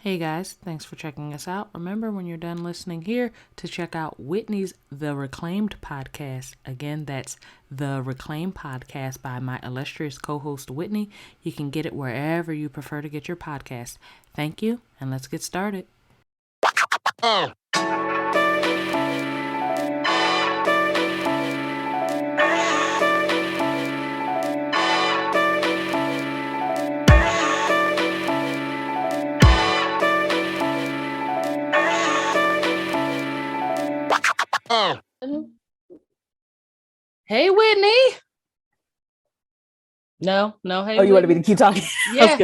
Hey guys, thanks for checking us out. Remember when you're done listening here to check out Whitney's The Reclaimed podcast. Again, that's The Reclaimed podcast by my illustrious co-host Whitney. You can get it wherever you prefer to get your podcast. Thank you, and let's get started. Hey, Whitney. No. Hey, oh, you wanted me to keep talking? Yeah,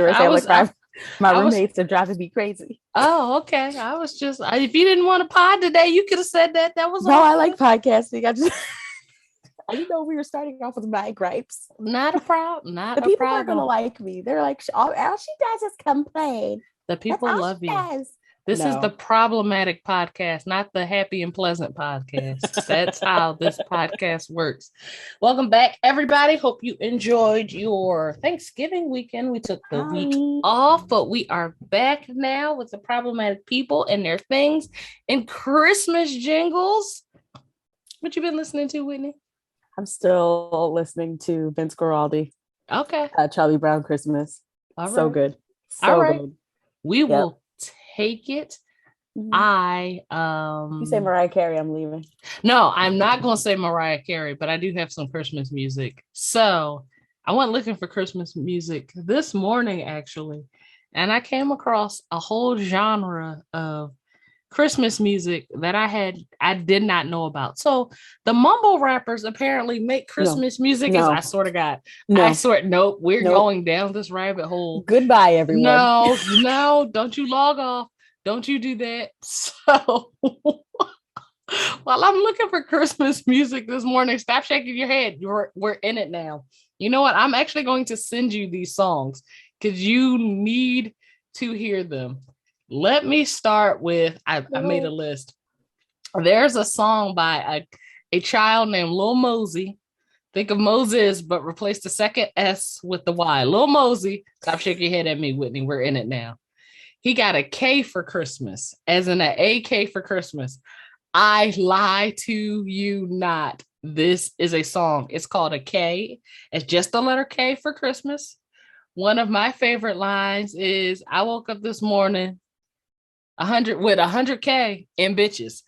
my roommates are driving me crazy. Oh, okay. I was just, if you didn't want to pod today, you could have said that. That was no. all I like podcasting. I didn't know we were starting off with my gripes. Not a problem. Not the a people problem. aren't gonna like me. They're like, all she does is complain. The people love you. Does. This is the problematic podcast, not the happy and pleasant podcast. That's how this podcast works. Welcome back, everybody. Hope you enjoyed your Thanksgiving weekend. We took the week off, but we are back now with the problematic people and their things and Christmas jingles. What you been listening to, Whitney? I'm still listening to Vince Guaraldi. Okay. Charlie Brown Christmas. All right. So good. So good. We will take it. Mm-hmm. You say Mariah Carey, I'm leaving. No, I'm not going to say Mariah Carey, but I do have some Christmas music. So I went looking for Christmas music this morning, actually, and I came across a whole genre of Christmas music that I did not know about. So the mumble rappers apparently make Christmas music. I swear to God. Nope. We're going down this rabbit hole. Goodbye, everyone. No, don't you log off. Don't you do that. So while I'm looking for Christmas music this morning, stop shaking your head. We're in it now. You know what? I'm actually going to send you these songs because you need to hear them. Let me start with, I made a list. There's a song by a child named Lil Mosey. Think of Moses, but replace the second S with the Y. Lil Mosey. Stop shaking your head at me, Whitney. We're in it now. He got a K for Christmas, as in an AK for Christmas. I lie to you not. This is a song. It's called a K. It's just the letter K for Christmas. One of my favorite lines is, I woke up this morning 100K in bitches.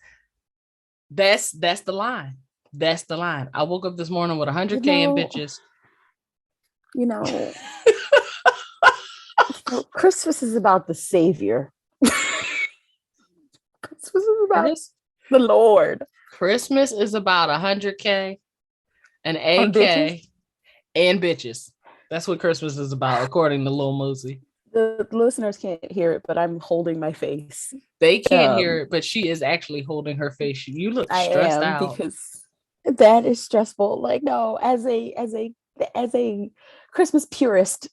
That's the line. That's the line. I woke up this morning with 100K in bitches. You know, Christmas is about the Savior. Christmas is about the Lord. Christmas is about 100K, an AK, and bitches. That's what Christmas is about, according to Lil Mosey. The listeners can't hear it, but I'm holding my face. They can't hear it, but she is actually holding her face. You look stressed out. Because that is stressful. Like, no, as a Christmas purist.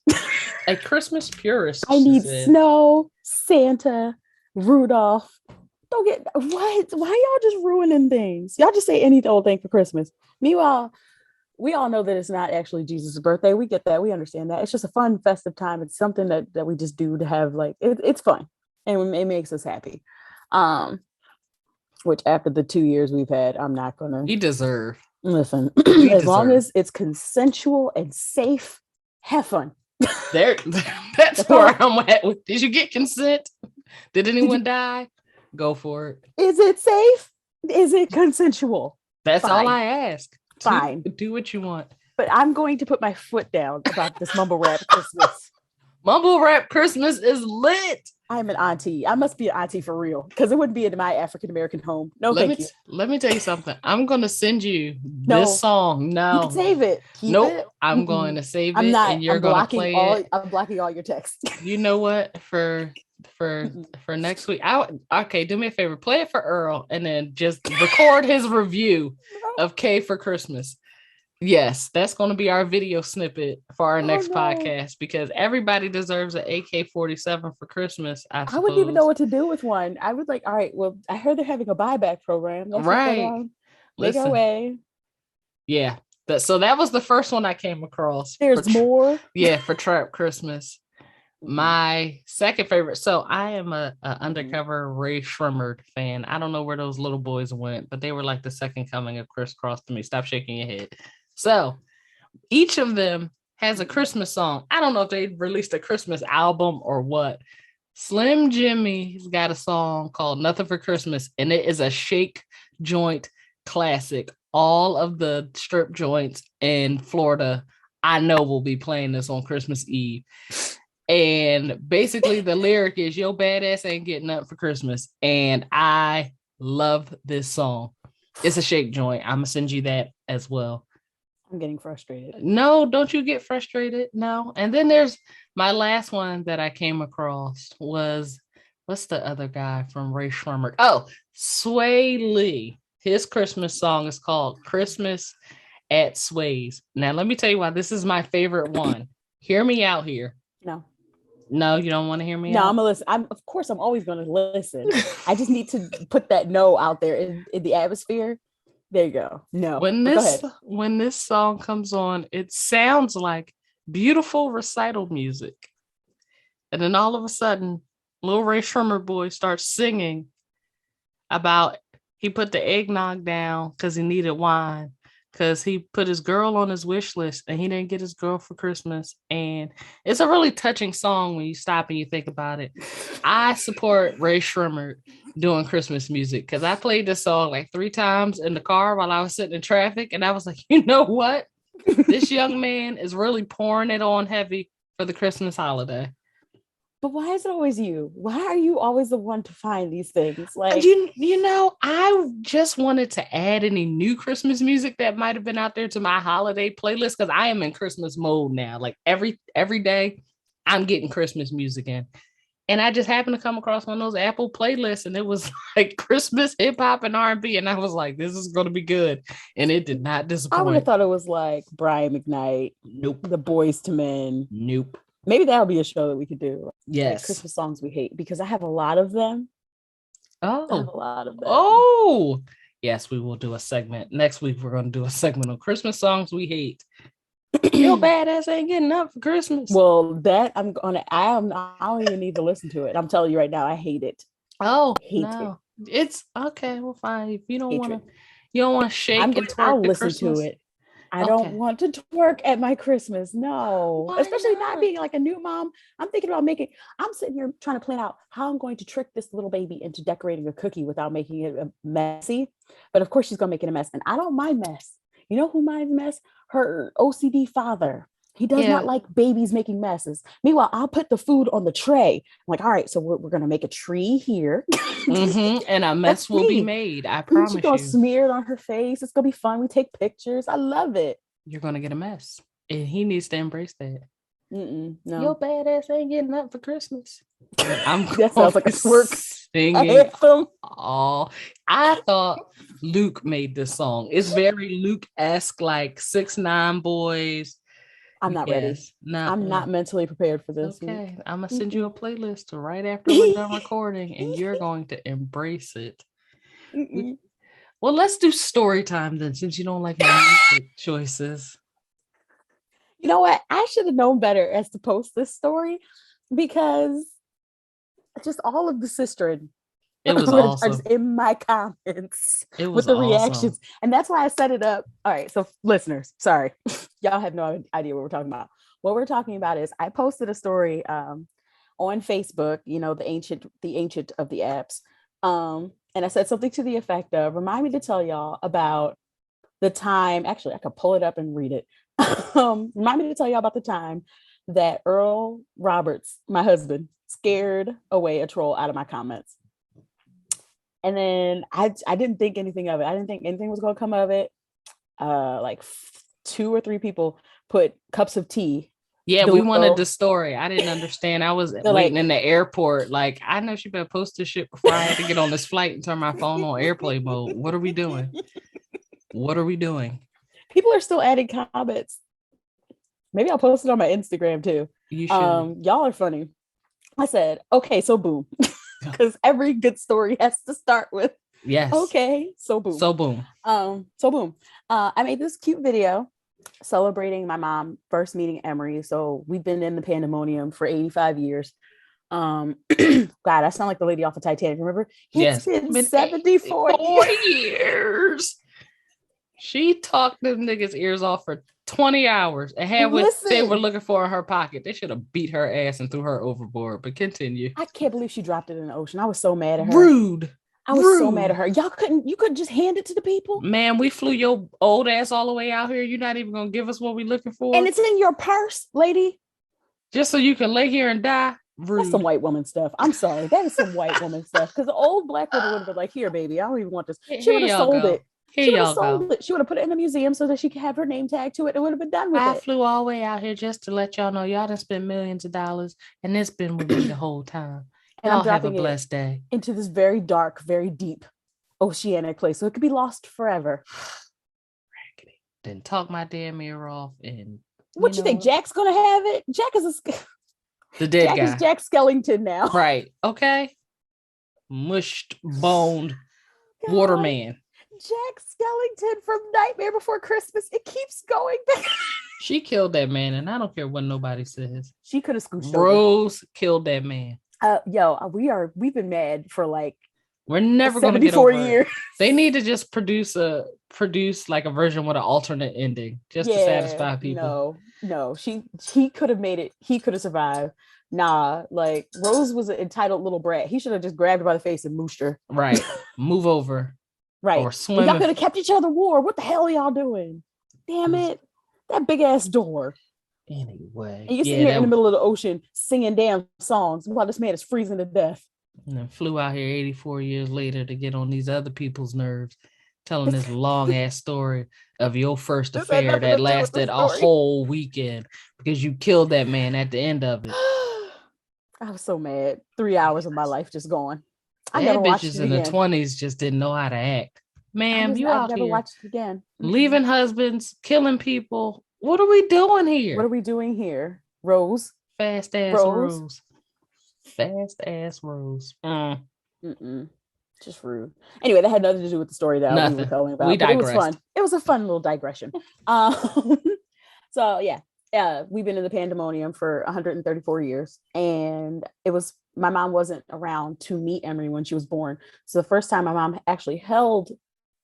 A Christmas purist. I need snow, Santa, Rudolph. Don't get what? Why y'all just ruining things? Y'all just say any old thing for Christmas. Meanwhile, we all know that it's not actually Jesus' birthday. We get that. We understand that. It's just a fun, festive time. It's something that we just do to have, like, it's fun. And it makes us happy. Which after the 2 years we've had, I'm not going to. You deserve. Listen, long as it's consensual and safe, have fun. That's where I'm at. Did you get consent? Did anyone die? Go for it. Is it safe? Is it consensual? That's all I ask. Fine. Do what you want. But I'm going to put my foot down about this mumble rap Christmas. Mumble rap Christmas is lit. I'm an auntie. I must be an auntie for real, because it wouldn't be in my African-American home. No, thank you. Let me tell you something. I'm going to send you this song. No. You can save it. I'm going to save it. And you're going to play it. I'm blocking all your texts. You know what? For next week, do me a favor. Play it for Earl and then just record his review of K for Christmas. Yes, that's going to be our video snippet for our next podcast, because everybody deserves an AK-47 for Christmas. I wouldn't even know what to do with one. I was like, all right, well, I heard they're having a buyback program. Let's right. Make our way. Yeah. So that was the first one I came across. There's more. Yeah, for Trap Christmas. My second favorite. So I am a undercover Ray Shrimmer fan. I don't know where those little boys went, but they were like the second coming of Criss Cross to me. Stop shaking your head. So each of them has a Christmas song. I don't know if they released a Christmas album or what. Slim Jimmy's got a song called Nothing for Christmas, and it is a shake joint classic. All of the strip joints in Florida, I know, will be playing this on Christmas Eve. And basically, the lyric is "Yo, badass ain't getting up for Christmas." And I love this song. It's a shake joint. I'm gonna send you that as well. I'm getting frustrated. No, don't you get frustrated? No. And then there's my last one that I came across was what's the other guy from Ray Shrimmer? Oh, Sway Lee. His Christmas song is called Christmas at Sway's. Now, let me tell you why this is my favorite one. Hear me out here. No. No, you don't want to hear me no, out? I'm gonna listen. Of course, I'm always gonna listen. I just need to put that no out there in the atmosphere. There you go. No. When this song comes on, it sounds like beautiful recital music. And then all of a sudden, little Ray Shrimmer boy starts singing about he put the eggnog down because he needed wine, because he put his girl on his wish list and he didn't get his girl for Christmas. And it's a really touching song when you stop and you think about it. I support Ray Shrimmer doing Christmas music because I played this song like 3 times in the car while I was sitting in traffic. And I was like, you know what? This young man is really pouring it on heavy for the Christmas holiday. But why is it always you? Why are you always the one to find these things? Like, you know, I just wanted to add any new Christmas music that might have been out there to my holiday playlist because I am in Christmas mode now. Like every day, I'm getting Christmas music in. And I just happened to come across one of those Apple playlists, and it was like Christmas hip hop and R&B, and I was like, "This is going to be good," and it did not disappoint. I would have thought it was like Brian McKnight, nope, the Boys to Men, nope. Maybe that'll be a show that we could do. Yes, like Christmas songs we hate, because I have a lot of them. Oh, I have a lot of them. Oh, yes, we will do a segment next week. We're going to do a segment on Christmas songs we hate. Your badass ain't getting up for Christmas. Well, that I don't even need to listen to it. I'm telling you right now, I hate it. Oh, no. It's okay. Well, fine. If you don't want to shake and twerk, I'll listen to it. I don't want to twerk at my Christmas. No. Why especially not? not being like a new mom. I'm thinking about I'm sitting here trying to plan out how I'm going to trick this little baby into decorating a cookie without making it messy. But of course she's going to make it a mess. And I don't mind mess. You know who minds mess? Her OCD father. He does not like babies making messes. Meanwhile, I'll put the food on the tray. I'm like, all right, so we're going to make a tree here. And a mess will be made. I promise She's going to smear it on her face. It's going to be fun. We take pictures. I love it. You're going to get a mess. And he needs to embrace that. No. Your badass ain't getting up for Christmas. That sounds like a twerk singing. I thought Luke made this song. It's very Luke-esque, like 6ix9ine Boys. I'm not ready. I'm not mentally prepared for this. Okay, I'm gonna send you a playlist right after we're done recording, and you're going to embrace it. Well, let's do story time then, since you don't like my music choices. You know what? I should have known better as to post this story, because just all of the sistering. It was awesome. Just in my comments with the reactions. And that's why I set it up. All right. So listeners, sorry. Y'all have no idea what we're talking about. What we're talking about is I posted a story on Facebook, you know, the ancient of the apps. And I said something to the effect of, remind me to tell y'all about the time, actually I could pull it up and read it. Remind me to tell y'all about the time that Earl Roberts, my husband, scared away a troll out of my comments. And then I didn't think anything of it. I didn't think anything was going to come of it. Like 2 or 3 people put cups of tea. Yeah, we wanted the story. I didn't understand. I was waiting in the airport. Like, I know she better post this shit before I had to get on this flight and turn my phone on airplane mode. What are we doing? What are we doing? People are still adding comments. Maybe I'll post it on my Instagram too. You should. Y'all are funny. I said, okay, so boom. Because every good story has to start with yes. Okay, so boom. So boom. I made this cute video celebrating my mom first meeting Emery. So we've been in the pandemonium for 85 years. God, I sound like the lady off of Titanic. Remember? It's Yes. been 74 years. She talked them niggas' ears off for 20 hours and had what they were looking for in her pocket. They should have beat her ass and threw her overboard. But continue. I can't believe she dropped it in the ocean. I was so mad at her. Rude. I was so mad at her. You couldn't just hand it to the people? Man, we flew your old ass all the way out here. You're not even gonna give us what we're looking for. And it's in your purse, lady. Just so you can lay here and die. Rude. That's some white woman stuff. I'm sorry. That is some white woman stuff. Because the old black woman would have been like, here, baby, I don't even want this. She would have sold it. She would have sold it. She would have put it in a museum so that she could have her name tag to it. It would have been done with it. I flew all the way out here just to let y'all know y'all done spent millions of dollars and it's been with me the whole time. And I'm dropping have a blessed day into this very dark, very deep oceanic place. So it could be lost forever. Then talk my damn ear off. And what you think? Jack's gonna have it? Jack is the dead Jack guy. is Jack Skellington now. Right. Okay. Mushed, boned waterman. Jack Skellington from Nightmare Before Christmas. It keeps going back. She killed that man, and I don't care what nobody says. She could have scooched Rose killed that man. We've been mad for like we're never going to get over years. They need to just produce like a version with an alternate ending just to satisfy people. No, he could have made it. He could have survived. Nah, like Rose was an entitled little brat. He should have just grabbed her by the face and mooshed her. Right. Move over. Right. Or swim. Y'all could have kept each other warm. What the hell are y'all doing? Damn it. That big ass door. Anyway. And you're sitting here in the middle of the ocean singing damn songs while this man is freezing to death. And then flew out here 84 years later to get on these other people's nerves, telling this long ass story of your first affair that lasted a whole weekend because you killed that man at the end of it. I was so mad. 3 hours of my life just gone. I never watched it again. In the 20s just didn't know how to act. Ma'am, I've never watched it again. Leaving husbands, killing people. What are we doing here? Rose. Fast ass Rose. Fast ass Rose. Just rude. Anyway, that had nothing to do with the story that we were telling about. We digressed. It was fun. It was a fun little digression. So yeah, we've been in the pandemonium for 134 years, and my mom wasn't around to meet Emery when she was born. So the first time my mom actually held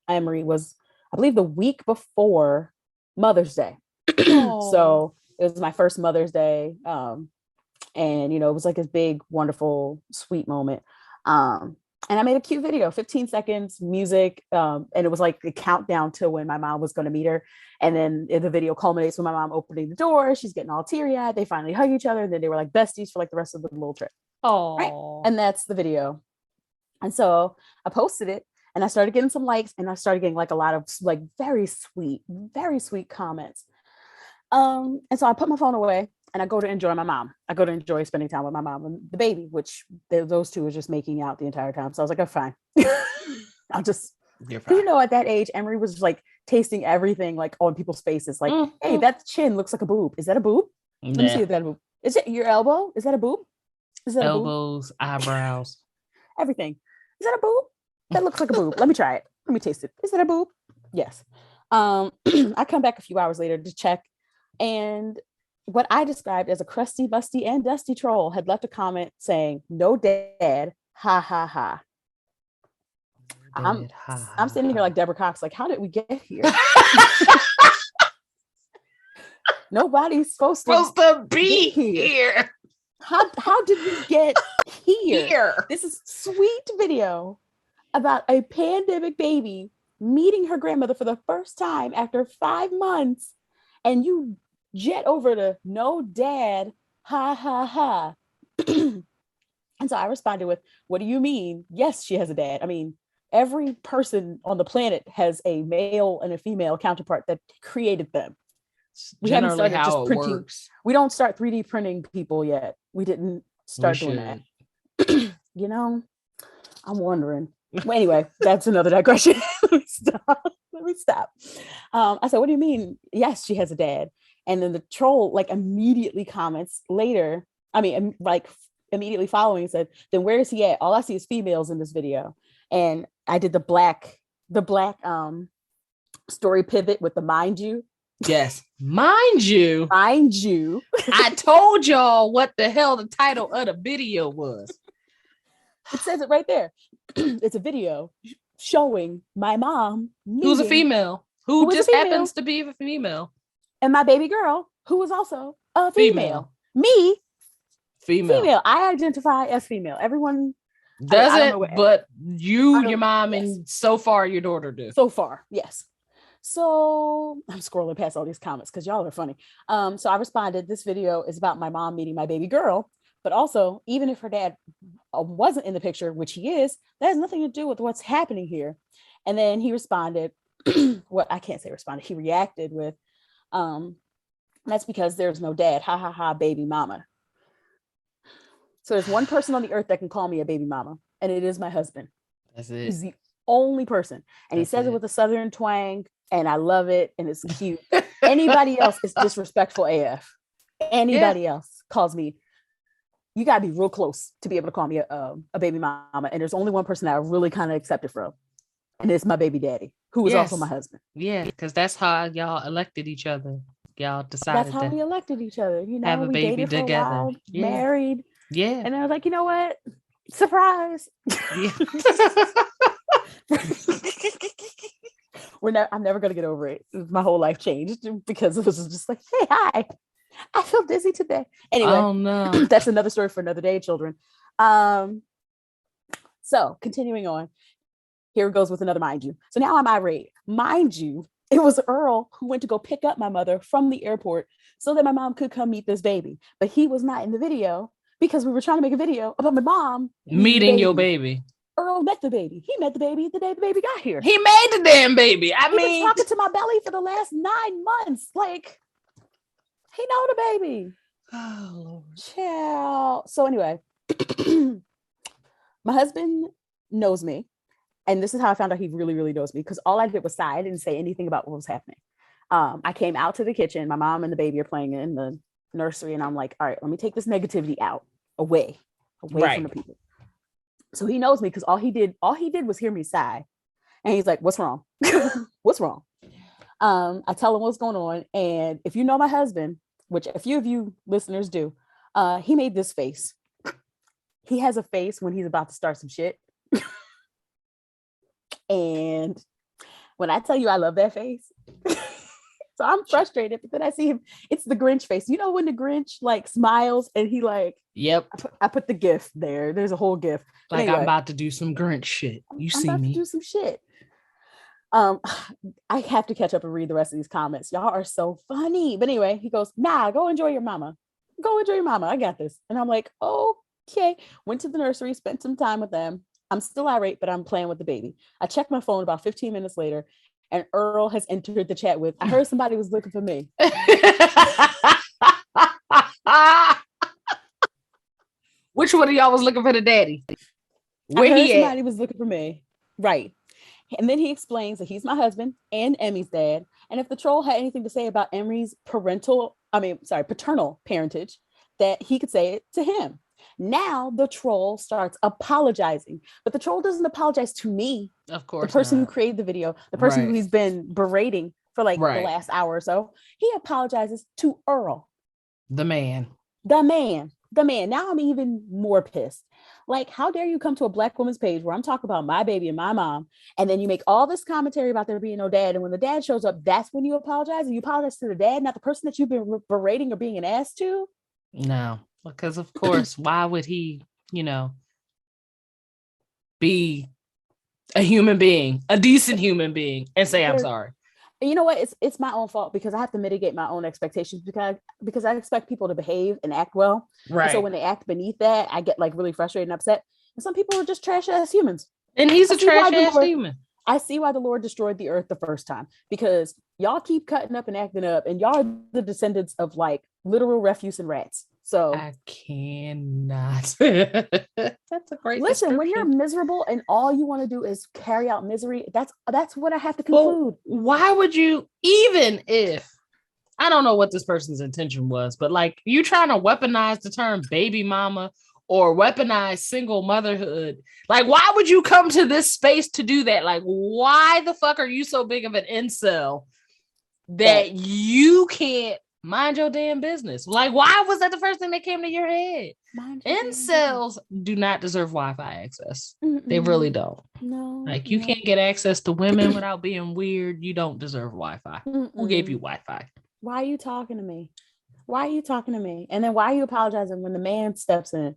Emery was, I believe, the week before Mother's Day. So it was my first Mother's Day. And, it was like this big, wonderful, sweet moment. And I made a cute video, 15 seconds, music. And it was like a countdown to when my mom was going to meet her. And then the video culminates with my mom opening the door. She's getting all teary-eyed. They finally hug each other. And then they were like besties for like the rest of the little trip. Oh, right? And that's the video. And so I posted it and I started getting some likes, and I started getting like a lot of like very sweet comments. And so I put my phone away and I go to enjoy my mom. I go to enjoy spending time with my mom and the baby, which those two were just making out the entire time. So I was like, oh, fine. I'll just, at that age, Emery was like tasting everything like on people's faces. Like, hey, that chin looks like a boob. Is that a boob? Let me see if that's a boob. Is it your elbow? Is that a boob? Is that elbows, eyebrows, everything? Is that a boob? That looks like a boob. Let me try it. Let me taste it. Is that a boob? Yes. I come back a few hours later to check, and what I described as a crusty, busty, and dusty troll had left a comment saying, "No dad, ha ha ha." I'm sitting here like Deborah Cox, like, how did we get here? Nobody's supposed to be here. How did we get here? This is sweet video about a pandemic baby meeting her grandmother for the first time after 5 months, and you jet over to no dad, ha ha ha. And so I responded with, what do you mean? Yes, she has a dad. I mean, every person on the planet has a male and a female counterpart that created them. We haven't started just printing. Works. We don't start 3D printing people yet. We didn't start doing that. I'm wondering. Well, anyway, that's another digression. Let me stop. I said, what do you mean? Yes, she has a dad. And then the troll like immediately comments later. I mean, like immediately following said, then where is he at? All I see is females in this video. And I did the black story pivot with the mind you. Yes. Mind you, I told y'all what the hell the title of the video was. It says it right there. It's a video showing my mom who's a female, who just happens to be a female, and my baby girl, who was also a female. Female. I identify as female. Everyone doesn't, but your mom, yes. And so far your daughter do. So far, yes. So I'm scrolling past all these comments because y'all are funny. So I responded, this video is about my mom meeting my baby girl, but also, even if her dad wasn't in the picture, which he is, that has nothing to do with what's happening here. And then he responded, what I can't say responded, he reacted with, that's because there's no dad. Ha ha ha, baby mama. So there's one person on the earth that can call me a baby mama, and it is my husband. That's it. He's the only person. And he says it with a Southern twang, and I love it, and it's cute. Anybody else is disrespectful AF. Anybody else calls me, you gotta be real close to be able to call me a baby mama. And there's only one person that I really kind of accept it from, and it's my baby daddy, who is also my husband. Yeah, because that's how y'all elected each other. Y'all decided that's how we elected each other. You know, have a baby together, married. Yeah. And I was like, you know what? Surprise. Yeah. I'm never gonna get over it. My whole life changed because it was just like, hey, hi, I feel dizzy today. Anyway, oh no, that's another story for another day, children. So continuing on, here it goes with another mind you. So now I'm irate. Mind you, it was Earl who went to go pick up my mother from the airport so that my mom could come meet this baby, but he was not in the video because we were trying to make a video about my mom meeting your baby. Earl met the baby. He met the baby the day the baby got here. He made the damn baby. He's been talking to my belly for the last 9 months. Like, he know the baby. Oh, chill. So anyway, my husband knows me. And this is how I found out he really, really knows me, because all I did was sigh. I didn't say anything about what was happening. I came out to the kitchen. My mom and the baby are playing in the nursery. And I'm like, all right, let me take this negativity out, away from the people. So he knows me because all he did was hear me sigh. And he's like, what's wrong? What's wrong? I tell him what's going on. And if you know my husband, which a few of you listeners do, he made this face. He has a face when he's about to start some shit. And when I tell you I love that face, so I'm frustrated, but then I see him, it's the Grinch face. You know when the Grinch like smiles and he like, yep. I put the GIF there. There's a whole GIF. Like, anyway, I'm about to do some Grinch shit. I'm about to do some shit. I have to catch up and read the rest of these comments. Y'all are so funny. But anyway, he goes, nah, go enjoy your mama. Go enjoy your mama. I got this. And I'm like, okay. Went to the nursery, spent some time with them. I'm still irate, but I'm playing with the baby. I checked my phone about 15 minutes later, and Earl has entered the chat with, I heard somebody was looking for me. Which one of y'all was looking for the daddy? Where he at? Somebody was looking for me. Right. And then he explains that he's my husband and Emmy's dad. And if the troll had anything to say about Emmy's paternal parentage, that he could say it to him. Now the troll starts apologizing, but the troll doesn't apologize to me. Of course, the person who created the video, the person who he's been berating for like the last hour or so, he apologizes to Earl. The man. Now I'm even more pissed. Like, how dare you come to a Black woman's page where I'm talking about my baby and my mom, and then you make all this commentary about there being no dad, and when the dad shows up, that's when you apologize, and you apologize to the dad, not the person that you've been berating or being an ass to? No. Because of course, why would he, be a human being, a decent human being, and say I'm sorry? You know what? It's my own fault because I have to mitigate my own expectations because I expect people to behave and act well. Right. And so when they act beneath that, I get like really frustrated and upset. And some people are just trash ass humans. And he's a trash ass human. I see why the Lord destroyed the earth the first time, because y'all keep cutting up and acting up, and y'all are the descendants of like literal refuse and rats. So I cannot. That's a great listen. When you're miserable and all you want to do is carry out misery, that's what I have to conclude. Well, why would you, even if I don't know what this person's intention was, but like you trying to weaponize the term baby mama or weaponize single motherhood, like why would you come to this space to do that? Like, why the fuck are you so big of an incel that you can't mind your damn business. Like, why was that the first thing that came to your head? Incels do not deserve Wi-Fi access. They really don't. No. Like, you can't get access to women without being weird. You don't deserve Wi-Fi. Who gave you Wi-Fi? Why are you talking to me? Why are you talking to me? And then why are you apologizing when the man steps in?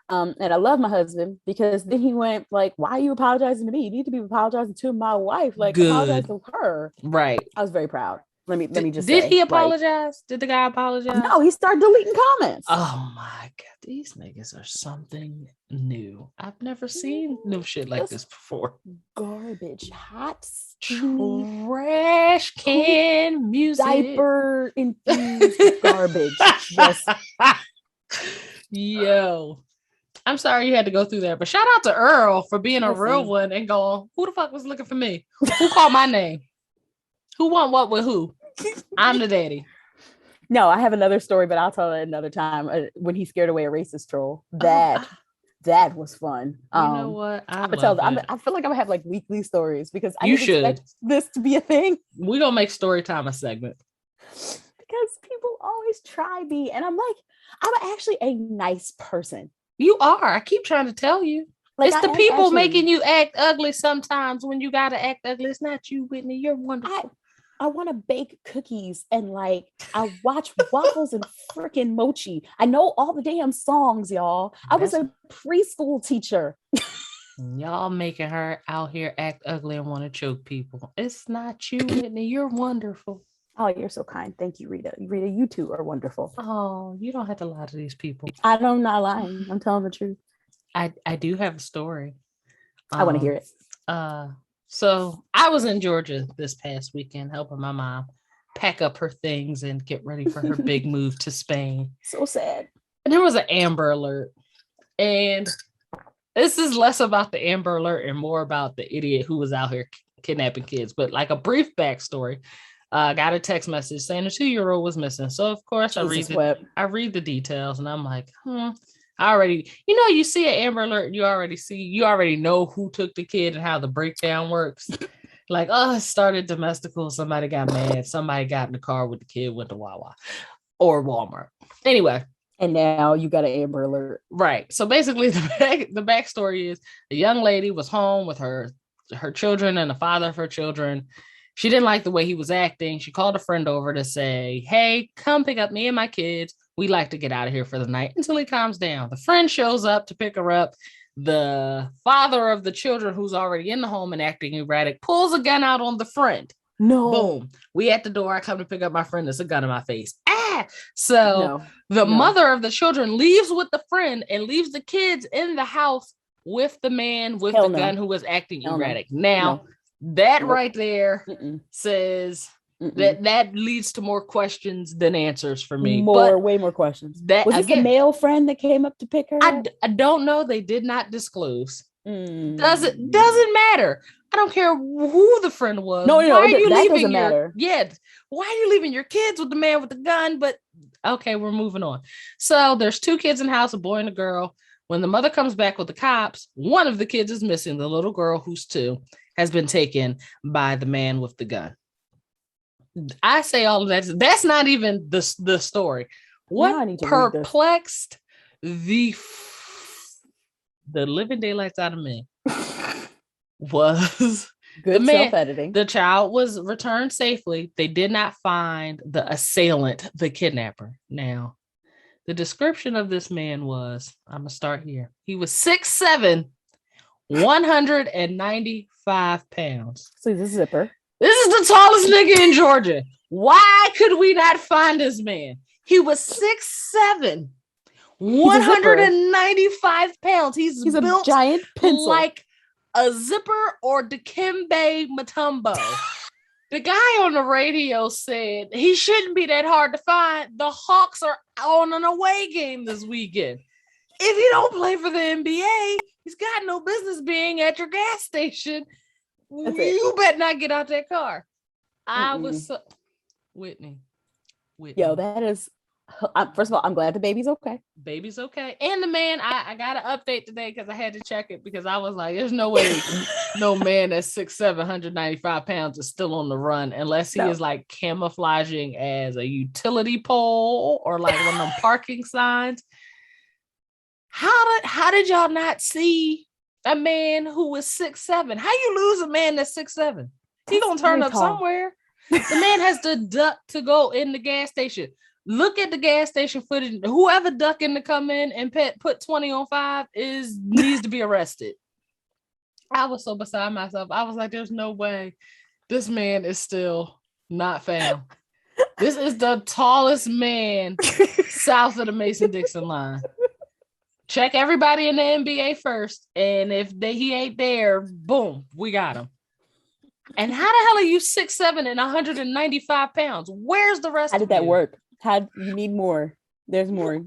And I love my husband because then he went like, why are you apologizing to me? You need to be apologizing to my wife. Like, apologize to her. Right. I was very proud. Let me just say. Did he apologize? Like, did the guy apologize? No, he started deleting comments. Oh my God. These niggas are something new. I've never seen no shit like this before. Garbage. Hot trash can music. Diaper infused garbage. Just yo. I'm sorry you had to go through that, but shout out to Earl for being a real one and going, who the fuck was looking for me? Who called my name? Who want what with who? I'm the daddy. No, I have another story, but I'll tell it another time. When he scared away a racist troll. That was fun. You know what? I feel like I'm gonna have like weekly stories because I expect this to be a thing. We're gonna make story time a segment. Because people always try me, and I'm like, I'm actually a nice person. You are. I keep trying to tell you. Like, it's the people making you act ugly sometimes when you gotta act ugly. It's not you, Whitney. You're wonderful. I want to bake cookies and like I watch waffles and freaking mochi. I know all the damn songs, y'all. I was a preschool teacher. Y'all making her out here act ugly and want to choke people. It's not you, Whitney. You're wonderful. Oh, you're so kind. Thank you, Rita. Rita, you two are wonderful. Oh, you don't have to lie to these people. I'm not lying. I'm telling the truth. I do have a story. I want to hear it. So I was in Georgia this past weekend helping my mom pack up her things and get ready for her big move to Spain. So sad. And there was an Amber Alert. And this is less about the Amber Alert and more about the idiot who was out here kidnapping kids. But like a brief backstory. Got a text message saying a 2-year-old was missing. So of course I read the details and I'm like, I already, you see an Amber Alert, you already know who took the kid and how the breakdown works. Like, it started domestical, somebody got mad, somebody got in the car with the kid, went to Wawa or Walmart. Anyway. And now you got an Amber Alert. Right. So basically the backstory is the young lady was home with her children and the father of her children. She didn't like the way he was acting. She called a friend over to say, hey, come pick up me and my kids. We'd like to get out of here for the night until he calms down. The friend shows up to pick her up. The father of the children, who's already in the home and acting erratic, pulls a gun out on the friend. No. Boom. We at the door. I come to pick up my friend. There's a gun in my face. So the mother of the children leaves with the friend and leaves the kids in the house with the man with the gun who was acting erratic. Now, that right there says that leads to more questions than answers for me. Way more questions. Was it the male friend that came up to pick her up? I don't know. They did not disclose. Doesn't matter. I don't care who the friend was. No, why are you leaving matter. Yeah. Why are you leaving your kids with the man with the gun? But okay, we're moving on. So there's 2 kids in the house, a boy and a girl. When the mother comes back with the cops, one of the kids is missing. The little girl, who's 2, has been taken by the man with the gun. I say all of that. That's not even the story. What perplexed the living daylights out of me was good self-editing. The child was returned safely. They did not find the assailant, the kidnapper. Now, the description of this man was, I'm going to start here. He was 6'7", 195 pounds. So this zipper. This is the tallest nigga in Georgia. Why could we not find this man? He was 6'7", 195 pounds. He's built a giant pencil. Like a zipper or Dikembe Mutombo. The guy on the radio said he shouldn't be that hard to find. The Hawks are on an away game this weekend. If you don't play for the NBA, he's got no business being at your gas station. You better not get out that car. I was Whitney. Yo, that is First of all, I'm glad the baby's okay. Baby's okay. And the man, I got to update today because I had to check it because I was like, there's no way no man that's 6'7", 195 pounds is still on the run unless he is like camouflaging as a utility pole or like one of them parking signs. How did y'all not see a man who was 6'7"? How you lose a man that's 6'7"? He gonna turn up somewhere. The man has to duck to go in the gas station. Look at the gas station footage. Whoever ducking to come in and put 20 on 5 needs to be arrested. I was so beside myself. I was like, there's no way this man is still not found. This is the tallest man south of the Mason-Dixon line. Check everybody in the NBA first. And if he ain't there, boom, we got him. And how the hell are you 6'7" and 195 pounds? Where's the rest of you? How did that work? You need more. There's more.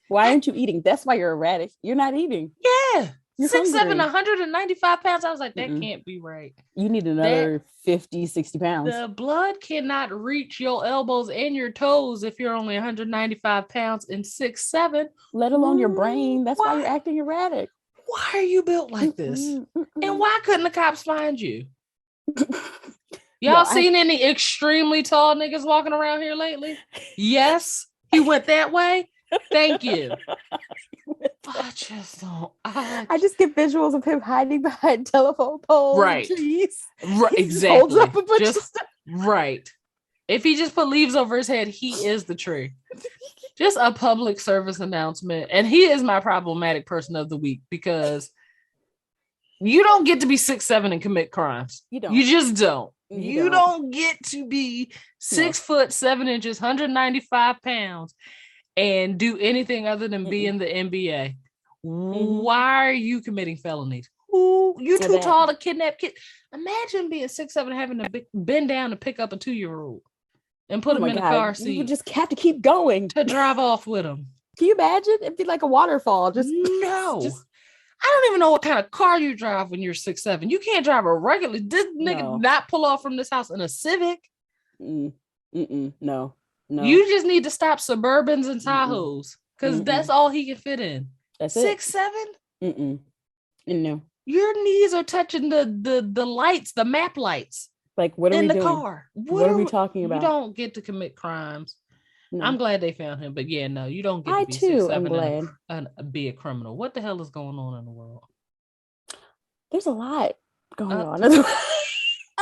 Why aren't you eating? That's why you're erratic. You're not eating. Yeah. 6'7", 195 pounds. I was like, that can't be right. You need another 50, 60 pounds. The blood cannot reach your elbows and your toes if you're only 195 pounds and 6'7". Let alone your brain. That's why you're acting erratic. Why are you built like this? And why couldn't the cops find you? Y'all seen any extremely tall niggas walking around here lately? Yes, he went that way. Thank you. I just don't. I just get visuals of him hiding behind telephone poles, right? And trees. Right, exactly. Holds up a bunch of stuff. Right. If he just put leaves over his head, he is the tree. Just a public service announcement, and he is my problematic person of the week because you don't get to be 6'7" and commit crimes. You don't. You just don't. You don't get to be 6 foot 7 inches, 195 pounds, and do anything other than be in the NBA. Why are you committing felonies? Ooh, you too tall to kidnap kids. Imagine being 6'7" having to bend down to pick up a 2-year-old and put him in a car seat. You would just have to keep going to drive off with him. Can you imagine? It'd be like a waterfall. I don't even know what kind of car you drive when you're 6'7". You can't drive a regular. This nigga not pull off from this house in a Civic. No. You just need to stop Suburbans and Tahoes because that's all he can fit in. That's 6'7". No. Your knees are touching the lights, the map lights. Like what are we doing? In the car? What are we talking about? You don't get to commit crimes. No. I'm glad they found him, but yeah, no, you don't get to be 6'7" and be a criminal. What the hell is going on in the world? There's a lot going on.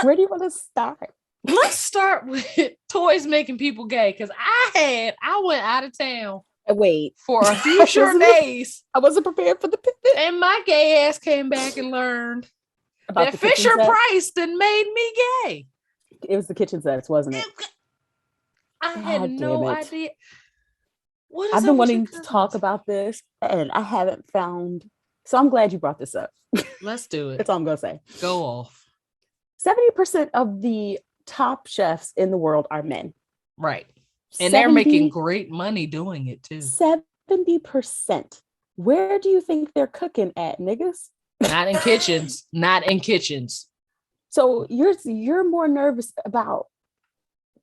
Where do you want to start? Let's start with toys making people gay, because I went out of town. For a few short days. I wasn't prepared for the pivot. And my gay ass came back and learned that Fisher Price then made me gay. It was the kitchen sets, wasn't it? I had no idea. I've been wanting to talk about this and I haven't found. So I'm glad you brought this up. Let's do it. That's all I'm going to say. Go off. 70% of the top chefs in the world are men. Right. And they're making great money doing it too. 70%. Where do you think they're cooking at, niggas? Not in kitchens. Not in kitchens. So you're more nervous about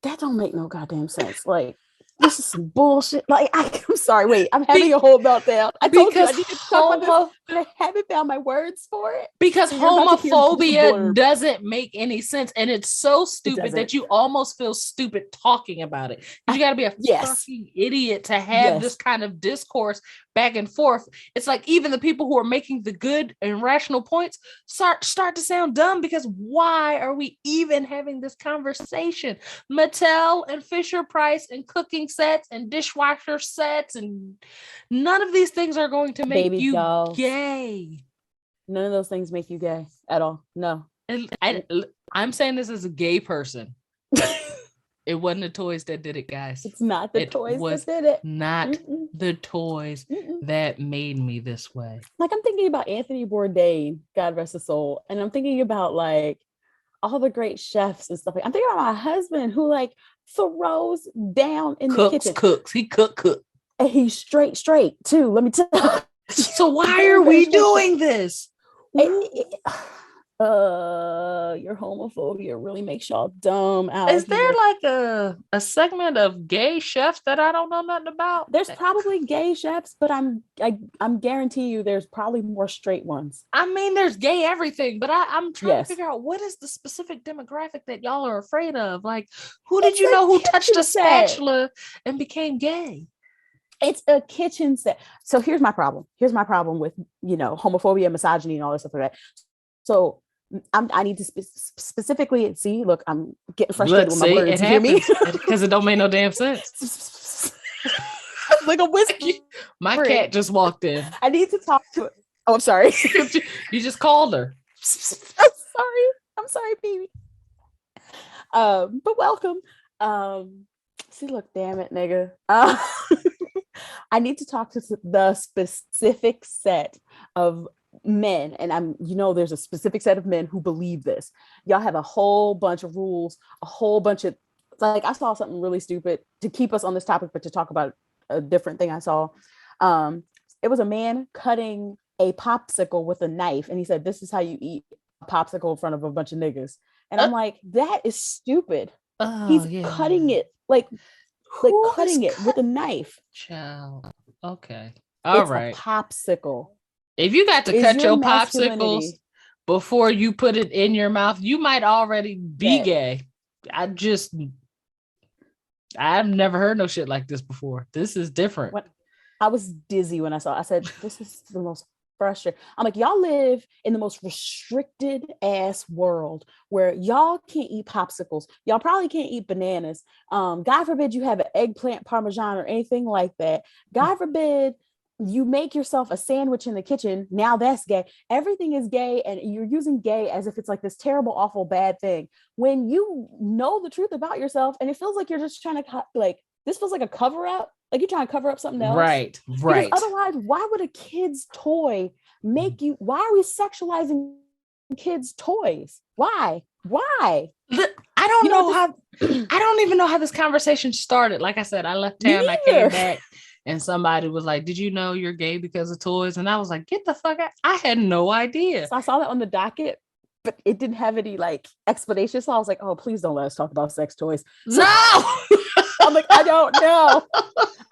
that. Don't make no goddamn sense. Like, this is some bullshit. Like, I'm sorry. Wait, I'm having a whole meltdown. I told you I need to talk about this, but I haven't found my words for it. Because homophobia doesn't make any sense, and it's so stupid that you almost feel stupid talking about it. You got to be a fucking idiot to have this kind of discourse back and forth. It's like even the people who are making the good and rational points start to sound dumb, because why are we even having this conversation? Mattel and Fisher Price and cooking sets and dishwasher sets, and none of these things are going to make you gay. None of those things make you gay at all. No. I'm saying this as a gay person. It wasn't the toys that did it, guys. It's not the toys that did it. Not the toys that made me this way. Like, I'm thinking about Anthony Bourdain, God rest his soul, and I'm thinking about like all the great chefs and stuff. I'm thinking about my husband who like throws down in the kitchen. He cook. And he's straight too. Let me tell you. So why are we doing this? Your homophobia really makes y'all dumb out Is there here. like a segment of gay chefs that I don't know nothing about? There's probably gay chefs, but I'm guarantee you there's probably more straight ones. I mean, there's gay everything, but I'm trying to Yes. figure out what is the specific demographic that y'all are afraid of. Like, who did It's you a know who touched a kitchen set. spatula and became gay? It's a kitchen set. So here's my problem. Here's my problem with, homophobia, misogyny, and all this stuff like that. So I need to specifically see. Look, I'm getting frustrated with my words. It you hear me? because it don't make no damn sense. Like a whisper. My cat just walked in. I need to talk to it. Oh, I'm sorry. You just called her. I'm sorry, baby. But welcome. See, look, damn it, nigga. I need to talk to the specific set of men, and there's a specific set of men who believe this. Y'all have a whole bunch of rules, a whole bunch of, like, I saw something really stupid to keep us on this topic, but to talk about a different thing I saw. It was a man cutting a popsicle with a knife, and he said, "This is how you eat a popsicle in front of a bunch of niggas." And I'm like, that is stupid. He's cutting it cutting it with a knife. Child. Okay. All right. A popsicle. If you got to cut your popsicles before you put it in your mouth, you might already be gay. I've never heard no shit like this before. This is different. I was dizzy when I said, this is the most frustrating. I'm like, y'all live in the most restricted ass world where y'all can't eat popsicles. Y'all probably can't eat bananas. God forbid you have an eggplant parmesan or anything like that. God forbid you make yourself a sandwich in the kitchen. Now that's gay. Everything is gay, and you're using gay as if it's like this terrible, awful, bad thing. When you know the truth about yourself, and it feels like you're just trying to, like, this feels like a cover up. Like you're trying to cover up something else. Right. Because otherwise, why would a kid's toy make you? Why are we sexualizing kids' toys? Why? I don't know how. I don't even know how this conversation started. Like I said, I left town. I came back. And somebody was like, "Did you know you're gay because of toys?" And I was like, "Get the fuck out." I had no idea. So I saw that on the docket, but it didn't have any like explanation. So I was like, "Oh, please don't let us talk about sex toys." So I'm like, I don't know.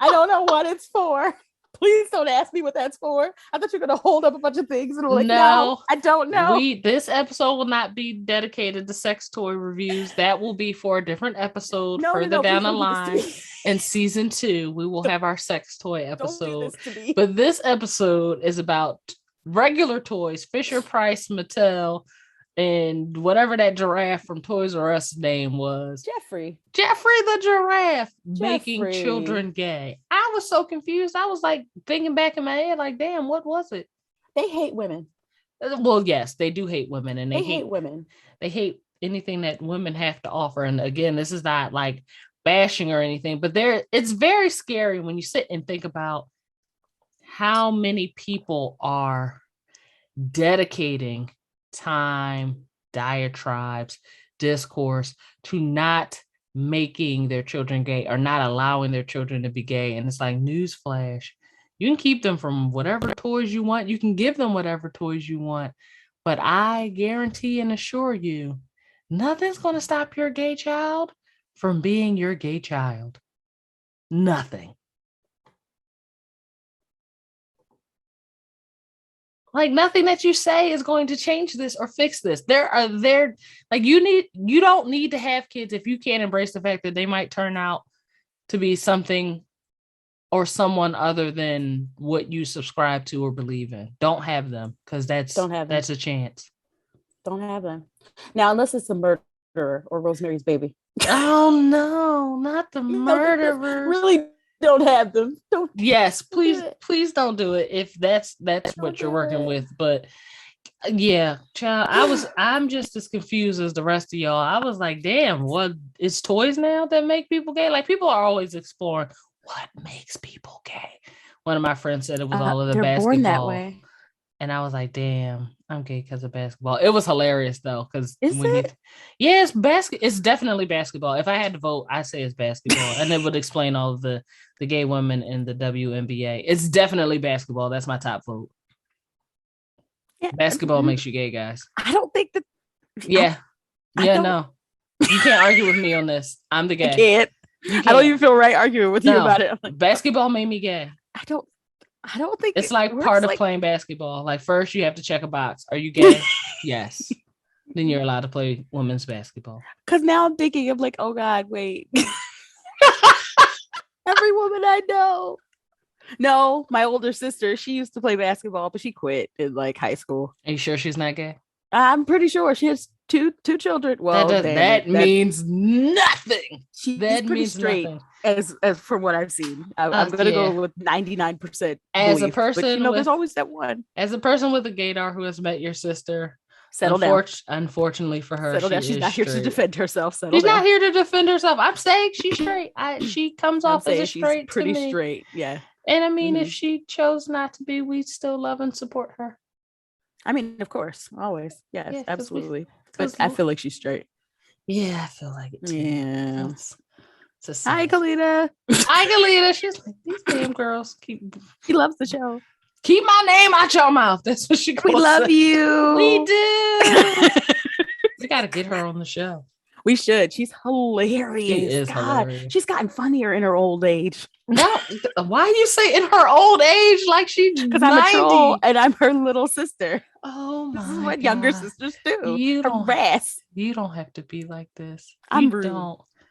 I don't know what it's for. Please don't ask me what that's for. I thought you were going to hold up a bunch of things and we're like, no, I don't know. This episode will not be dedicated to sex toy reviews. That will be for a different episode further down the line. In season 2, we will have our sex toy episode. But this episode is about regular toys, Fisher Price, Mattel, and whatever that giraffe from Toys R Us name was. Jeffrey the giraffe making children gay. I was so confused. I was like thinking back in my head, like, damn, what was it? They hate women. Well, yes, they do hate women, and they hate women. They hate anything that women have to offer. And again, this is not like bashing or anything, but it's very scary when you sit and think about how many people are dedicating time, diatribes, discourse to not making their children gay or not allowing their children to be gay. And it's like, newsflash, you can keep them from whatever toys you want. You can give them whatever toys you want. But I guarantee and assure you, nothing's going to stop your gay child from being your gay child. Nothing. Like, nothing that you say is going to change this or fix this. You don't need to have kids if you can't embrace the fact that they might turn out to be something or someone other than what you subscribe to or believe in. Don't have them, because that's a chance. Don't have them. Now, unless it's the murderer or Rosemary's Baby. Oh no, not the murderer. Really don't have them. Yes, please don't do it if that's what you're working with. But yeah, child, I'm just as confused as the rest of y'all. I was like, damn, what, it's toys now that make people gay? Like, people are always exploring what makes people gay. One of my friends said it was all of the basketball. Born that way. And I was like, damn, I'm gay because of basketball. It was hilarious though, because it's definitely basketball. If I had to vote, I say it's basketball, and it would explain all of the gay women in the WNBA. It's definitely basketball. That's my top vote. Yeah. Basketball makes you gay, guys. I don't think that. Yeah. I Yeah, don't- no. You can't argue with me on this. I'm the I gay. can't. You I don't can't. even feel right arguing with you No. about it. I'm like, Basketball made me gay. I don't think It's it like works part of like playing basketball. Like first you have to check a box. Are you gay? Yes. Then you're allowed to play women's basketball. because now I'm thinking, I'm like, oh God, wait. Every woman I know. No, my older sister, she used to play basketball, but she quit in like high school. Are you sure she's not gay? I'm pretty sure she has two children. Well, that means nothing. She's That pretty means straight nothing. as from what I've seen. I'm gonna go with 99% As belief, a person, but you know, there's always that one. As a person with a gaydar who has met your sister, settle down. Unfortunately for her, settle down. She's not straight. here to defend herself. She's not here to defend herself. I'm saying she's straight. She comes off as a straight, pretty to me. straight. Yeah. And I mean, if she chose not to be, we still love and support her. I mean, of course, always. Yes, absolutely. But I feel like she's straight. Yeah, I feel like it too. Yeah. Hi, Kalita. Hi, Kalita. She's like, these damn girls She loves the show. Keep my name out your mouth. That's what she calls. We love you. We do. We got to get her on the show. We should. She's hilarious. She is hilarious. She's gotten funnier in her old age. No, why you say in her old age like she's 'cause 90? I'm a troll and I'm her little sister. Oh my! This is what younger sisters do. You don't harass. You don't have to be like this. I'm rude.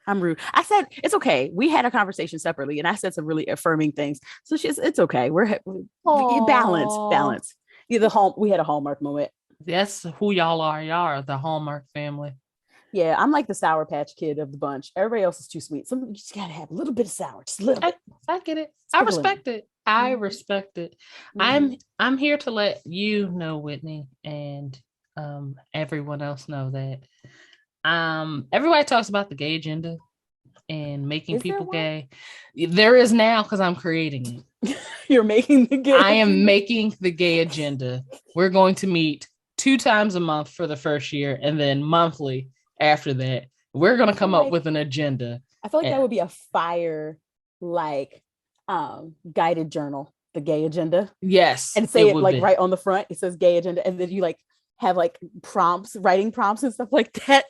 I'm rude. I said it's okay. We had a conversation separately, and I said some really affirming things. So it's okay. We're balance. Yeah, we had a Hallmark moment. That's who y'all are. Y'all are the Hallmark family. Yeah, I'm like the Sour Patch Kid of the bunch. Everybody else is too sweet. You just gotta have a little bit of sour, just a little bit. I get it. I respect it. I respect it. I'm here to let you know, Whitney, and everyone else know that everybody talks about the gay agenda and making people gay. There is now, because I'm creating it. You're making the gay. I am making the gay agenda. We're going to meet 2 times a month for the first year, and then monthly after that. We're going to come up with an agenda. I feel like that would be a fire guided journal, the gay agenda. Yes. And say it like right on the front. It says gay agenda. And then you like have like writing prompts and stuff like that.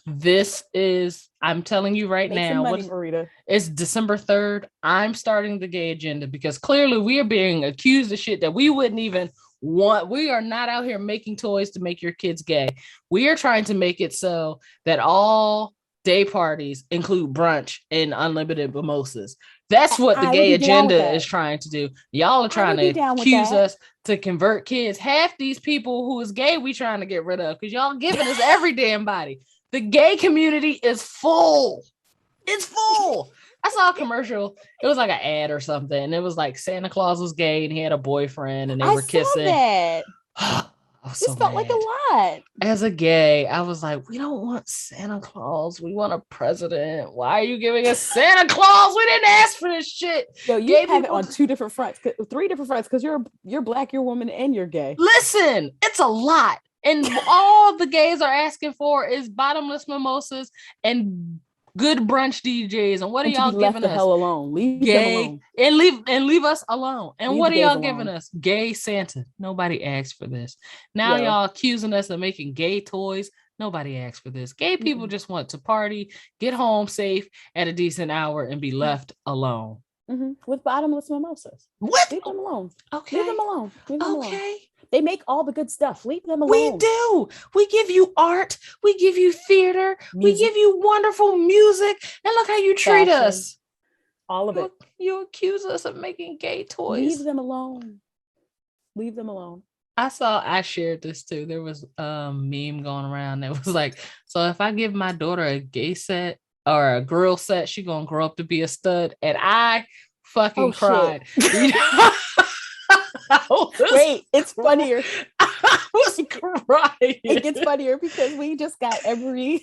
This is, I'm telling you right now, Rita. It's December 3rd. I'm starting the gay agenda because clearly we are being accused of shit that we wouldn't even want. We are not out here making toys to make your kids gay. We are trying to make it so that all day parties include brunch and unlimited mimosas. That's what the gay agenda is trying to do. Y'all are trying to accuse us to convert kids. Half these people who is gay, we trying to get rid of because y'all giving us every damn body. The gay community is full. It's full. I saw a commercial. It was like an ad or something. And it was like Santa Claus was gay and he had a boyfriend and they were kissing. That. This felt like a lot. As a gay, I was like, we don't want Santa Claus. We want a president. Why are you giving us Santa Claus? We didn't ask for this shit. Yo, you have it on 2 different fronts, 3 different fronts, because you're black, you're woman, and you're gay. Listen, it's a lot. And all the gays are asking for is bottomless mimosas and good brunch DJs. And what are y'all giving us? Hell alone. Leave gay them alone. And leave us alone. And what are y'all giving us? Gay Santa. Nobody asked for this. Now y'all accusing us of making gay toys. Nobody asked for this. Gay people just want to party, get home safe at a decent hour, and be left alone. With bottomless mimosas. What? Leave them alone. Okay. Leave them alone. Leave them alone. They make all the good stuff. Leave them alone. We do. We give you art. We give you theater. We give you wonderful music. And look how you treat us. All of it. You accuse us of making gay toys. Leave them alone. Leave them alone. I shared this too. There was a meme going around that was like, so if I give my daughter a gay set or a girl set, she gonna grow up to be a stud. And I fucking cried. Wait, it's funnier. I was crying. It gets funnier because we just got Emery.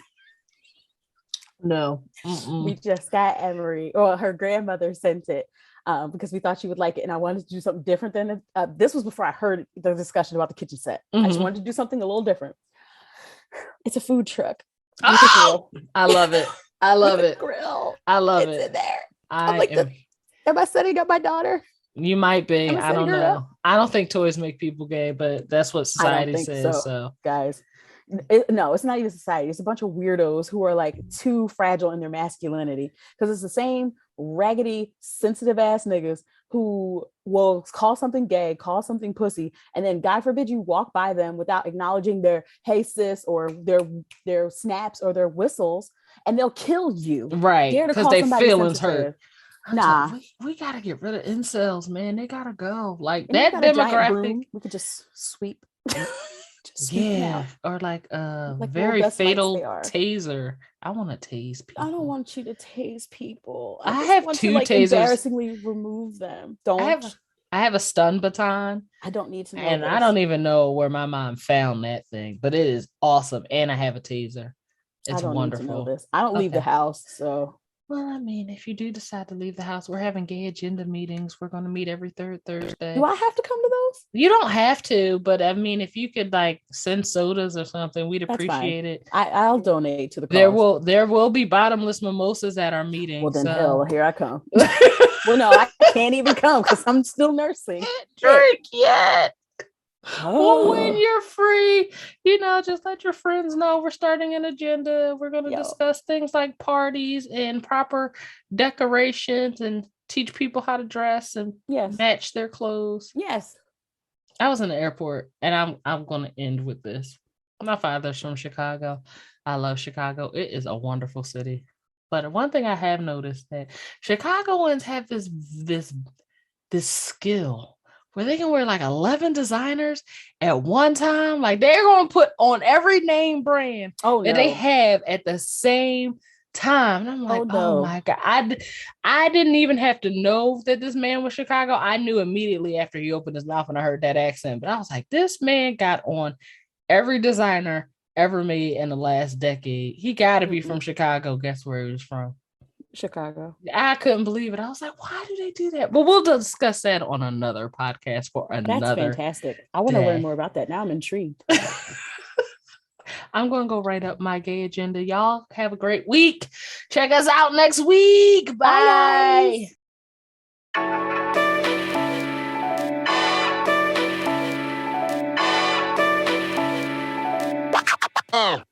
No. We just got Emery. Well, her grandmother sent it because we thought she would like it. And I wanted to do something different than this was before I heard the discussion about the kitchen set. I just wanted to do something a little different. It's a food truck. Oh! I love it. I love it. Grill. I love it's it. In there. I'm like, am I setting up my daughter? You might be. I'm a I city don't girl. know. I don't think toys make people gay, but that's what I don't society think says. so, So guys. No, it's not even society. It's a bunch of weirdos who are like too fragile in their masculinity because it's the same raggedy, sensitive ass niggas who will call something gay, call something pussy, and then God forbid you walk by them without acknowledging their hey sis or their snaps or their whistles, and they'll kill you. right, Dare to because call they somebody feelings hurt. sensitive. I'm telling Nah. we gotta get rid of incels, man. They gotta go. Like And if we that got a giant demographic. broom, we could just sweep. Just sweep them Yeah, out or like a like little very dust mites they fatal are. taser. I want to tase I don't people. want you to tase people. I I just have want to two like tasers. embarrassingly remove them. I Don't. have I have a stun baton, I don't need to know and I this. don't even know where my mom found that thing, but it is awesome. And I have a taser. I It's don't need to know wonderful. this. I don't leave the Okay. house, so Well, I mean, if you do decide to leave the house, we're having gay agenda meetings. We're going to meet every third do Thursday. I have to come to those? You don't have to, but I mean, if you could like send sodas or something, we'd That's fine. appreciate it. I'll donate to the There cause. will there will be bottomless mimosas at our Well, meeting. then So hell, here I come. Well, no, I can't even come because I'm still nursing. can't Shit. drink yet. Well, when Oh, you're free, just let your friends know we're starting an agenda. We're going to yo, discuss things like parties and proper decorations and teach people how to dress and yes, match their clothes. yes. I was in the airport, and I'm going to end with this. My father's from Chicago. I love Chicago. It is a wonderful city. But one thing I have noticed that Chicagoans have this skill where they can wear like 11 designers at one time. Like they're going to put on every name brand Oh that they no. have at the same time. And I'm Oh like, oh no. my God. I didn't even have to know that this man was Chicago. I knew immediately after he opened his mouth and I heard that accent. But I was like, this man got on every designer ever made in the last decade. He got to be from Mm-mm. Chicago. Guess where he was from? Chicago. I couldn't believe it. I was like, why do they do that? But we'll discuss that on another podcast for That's another fantastic. I want to learn day. more about that. Now I'm intrigued. I'm going to go write up my gay agenda. Y'all have a great week. Check us out next week. Bye, Bye. guys.